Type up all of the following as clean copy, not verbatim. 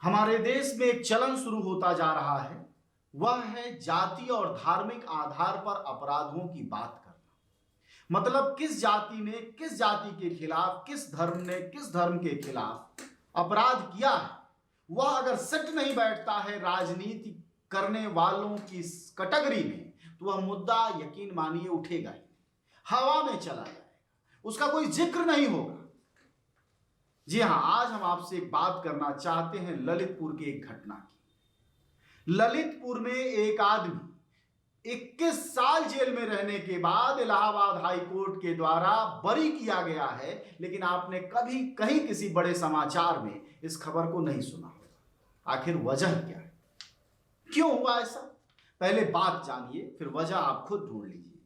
हमारे देश में एक चलन शुरू होता जा रहा है, वह है जाति और धार्मिक आधार पर अपराधों की बात करना। मतलब किस जाति ने किस जाति के खिलाफ, किस धर्म ने किस धर्म के खिलाफ अपराध किया है, वह अगर सेट नहीं बैठता है राजनीति करने वालों की कैटेगरी में, तो वह मुद्दा यकीन मानिए उठेगा ही, हवा में चला जाएगा, उसका कोई जिक्र नहीं होगा। जी हां, आज हम आपसे एक बात करना चाहते हैं ललितपुर की एक घटना की। ललितपुर में एक आदमी 21 साल जेल में रहने के बाद इलाहाबाद हाई कोर्ट के द्वारा बरी किया गया है, लेकिन आपने कभी कहीं किसी बड़े समाचार में इस खबर को नहीं सुना होगा। आखिर वजह क्या है, क्यों हुआ ऐसा? पहले बात जानिए, फिर वजह आप खुद ढूंढ लीजिए।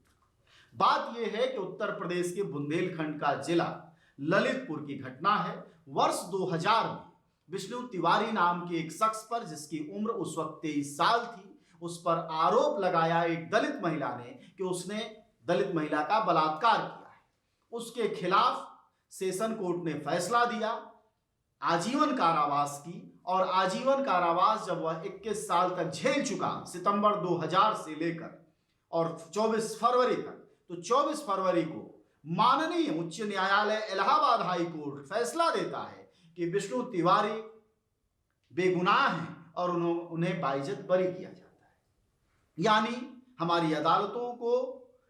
बात यह है कि उत्तर प्रदेश के बुंदेलखंड का जिला ललितपुर की घटना है। वर्ष 2000 में विष्णु तिवारी नाम के एक शख्स पर, जिसकी उम्र उस वक्त 23 साल थी, उस पर आरोप लगाया एक दलित महिला ने कि उसने दलित महिला का बलात्कार किया है। उसके खिलाफ सेशन कोर्ट ने फैसला दिया आजीवन कारावास की, और आजीवन कारावास जब वह 21 साल तक झेल चुका, सितंबर 2000 से लेकर और 24 फरवरी तक, तो 24 फरवरी को माननीय उच्च न्यायालय इलाहाबाद हाई कोर्ट फैसला देता है कि विष्णु तिवारी बेगुनाह हैं और उन्हें बाइज्जत बरी किया जाता है। यानी हमारी अदालतों को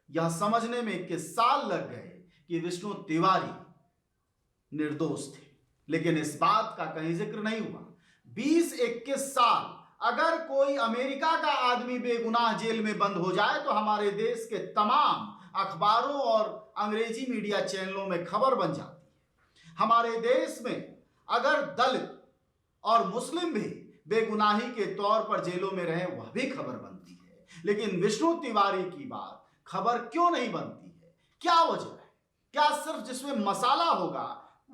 यह समझने में 21 साल लग गए कि विष्णु तिवारी निर्दोष थे, लेकिन इस बात का कहीं जिक्र नहीं हुआ। 20-21 साल अगर कोई अमेरिका का आदमी बेगुनाह जेल में बंद हो जाए तो हमारे देश के तमाम अखबारों और अंग्रेजी मीडिया चैनलों में खबर बन जाती है। हमारे देश में अगर दलित और मुस्लिम भी बेगुनाही के तौर पर जेलों में रहे, वह भी खबर बनती है, लेकिन विष्णु तिवारी की बात खबर क्यों नहीं बनती है? क्या वजह है? क्या सिर्फ जिसमें मसाला होगा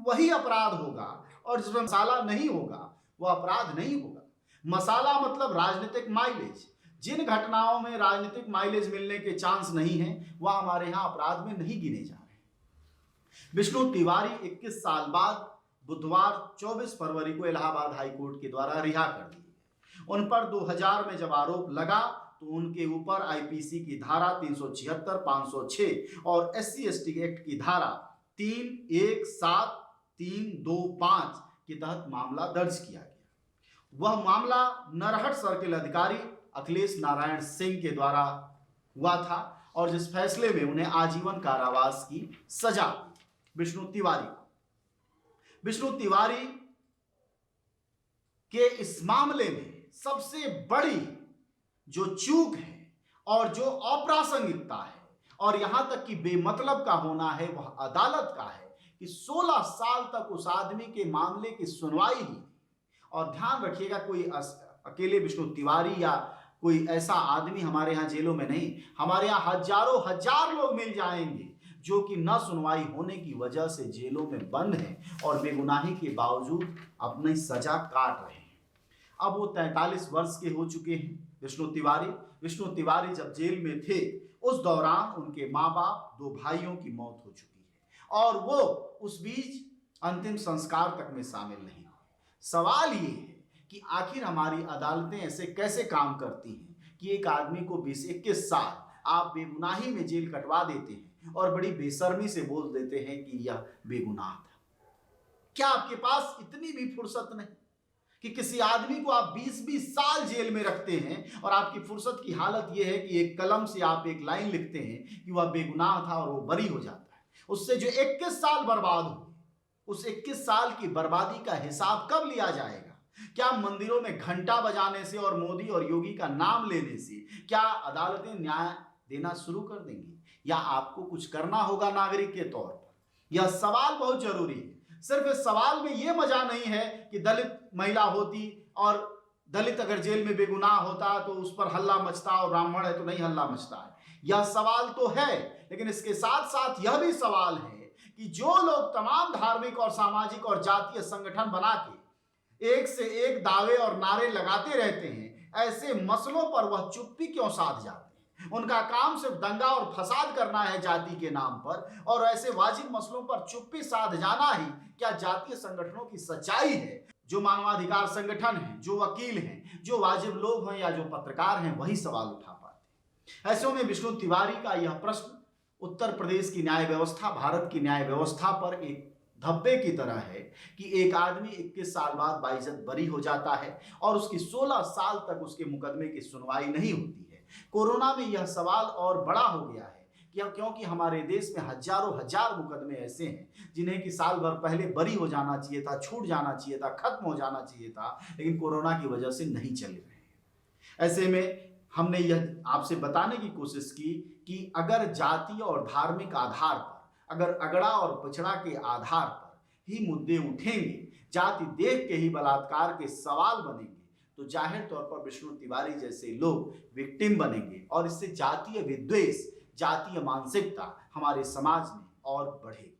वही अपराध होगा और जिसमें मसाला नहीं होगा वह अपराध नहीं होगा? मसाला मतलब राजनीतिक माइलेज। जिन घटनाओं में राजनीतिक माइलेज मिलने के चांस नहीं है, वह हमारे यहां अपराध में नहीं गिने जा रहे। विष्णु तिवारी 21 साल बाद बुधवार 24 फरवरी को इलाहाबाद हाई कोर्ट के द्वारा रिहा कर दिए गए। उन पर 2000 में जब आरोप लगा तो उनके ऊपर आईपीसी की धारा 376, 506 और SC/ST एक्ट की धारा 317, 325 के तहत मामला दर्ज किया गया। वह मामला नरहट सर्किल अधिकारी अखिलेश नारायण सिंह के द्वारा हुआ था और जिस फैसले में उन्हें आजीवन कारावास की सजा विष्णु तिवारी के इस मामले में सबसे बड़ी जो चूक है और जो अप्रासंगिकता है और यहां तक कि बेमतलब का होना है, वह अदालत का है कि 16 साल तक उस आदमी के मामले की सुनवाई ही। और ध्यान रखिएगा, कोई अकेले विष्णु तिवारी या कोई ऐसा आदमी हमारे यहाँ जेलों में नहीं, हमारे यहाँ हजारों हजार लोग मिल जाएंगे जो कि न सुनवाई होने की वजह से जेलों में बंद हैं और बेगुनाही के बावजूद अपनी सजा काट रहे हैं। अब वो 43 वर्ष के हो चुके हैं विष्णु तिवारी जब जेल में थे उस दौरान उनके माँ बाप, 2 भाइयों की मौत हो चुकी है और वो उस बीच अंतिम संस्कार तक में शामिल नहीं हुए। सवाल ये है कि आखिर हमारी अदालतें ऐसे कैसे काम करती हैं कि एक आदमी को 20-21 साल आप बेगुनाही में जेल कटवा देते हैं और बड़ी बेशर्मी से बोल देते हैं कि यह बेगुनाह था। क्या आपके पास इतनी भी फुर्सत नहीं कि किसी आदमी को आप 20-20 साल जेल में रखते हैं और आपकी फुर्सत की हालत यह है कि एक कलम से आप एक लाइन लिखते हैं कि वह बेगुनाह था और वो बरी हो जाता है। उससे जो 21 साल बर्बाद हुए, उस 21 साल की बर्बादी का हिसाब कब लिया जाएगा? क्या मंदिरों में घंटा बजाने से और मोदी और योगी का नाम लेने से क्या अदालतें न्याय देना शुरू कर देंगी, या आपको कुछ करना होगा नागरिक के तौर पर? यह सवाल बहुत जरूरी है। सिर्फ इस सवाल में यह मजा नहीं है कि दलित महिला होती और दलित अगर जेल में बेगुनाह होता तो उस पर हल्ला मचता और ब्राह्मण है तो नहीं हल्ला मचता है। यह सवाल तो है, लेकिन इसके साथ साथ यह भी सवाल है कि जो लोग तमाम धार्मिक और सामाजिक और जातीय संगठन बना के एक से एक दावे और नारे लगाते रहते हैं, ऐसे मसलों पर वह चुप्पी क्यों साध जाते हैं? उनका काम सिर्फ दंगा और फसाद करना है जाति के नाम पर, और ऐसे वाजिब मसलों पर चुप्पी साध जाना ही क्या जातीय संगठनों की सच्चाई है? जो मानवाधिकार संगठन हैं, जो वकील हैं, जो वाजिब लोग हैं या जो पत्रकार हैं, वही सवाल उठा पाते। ऐसे में विष्णु तिवारी का यह प्रश्न उत्तर प्रदेश की न्याय व्यवस्था, भारत की न्याय व्यवस्था पर एक धब्बे की तरह है कि एक आदमी 21 साल बाद बाइज्जत बरी हो जाता है और उसकी 16 साल तक उसके मुकदमे की सुनवाई नहीं होती है। कोरोना में यह सवाल और बड़ा हो गया है क्योंकि हमारे देश में हजारों हजार मुकदमे ऐसे हैं जिन्हें कि साल भर पहले बरी हो जाना चाहिए था, छूट जाना चाहिए था, खत्म हो जाना चाहिए था, लेकिन कोरोना की वजह से नहीं चल रहे हैं। ऐसे में हमने यह आपसे बताने की कोशिश की कि अगर जातीय और धार्मिक आधार पर, अगर अगड़ा और पछड़ा के आधार पर ही मुद्दे उठेंगे, जाति देख के ही बलात्कार के सवाल बनेंगे, तो जाहिर तौर पर विष्णु तिवारी जैसे लोग विक्टिम बनेंगे और इससे जातीय विद्वेष, जातीय मानसिकता हमारे समाज में और बढ़ेगी।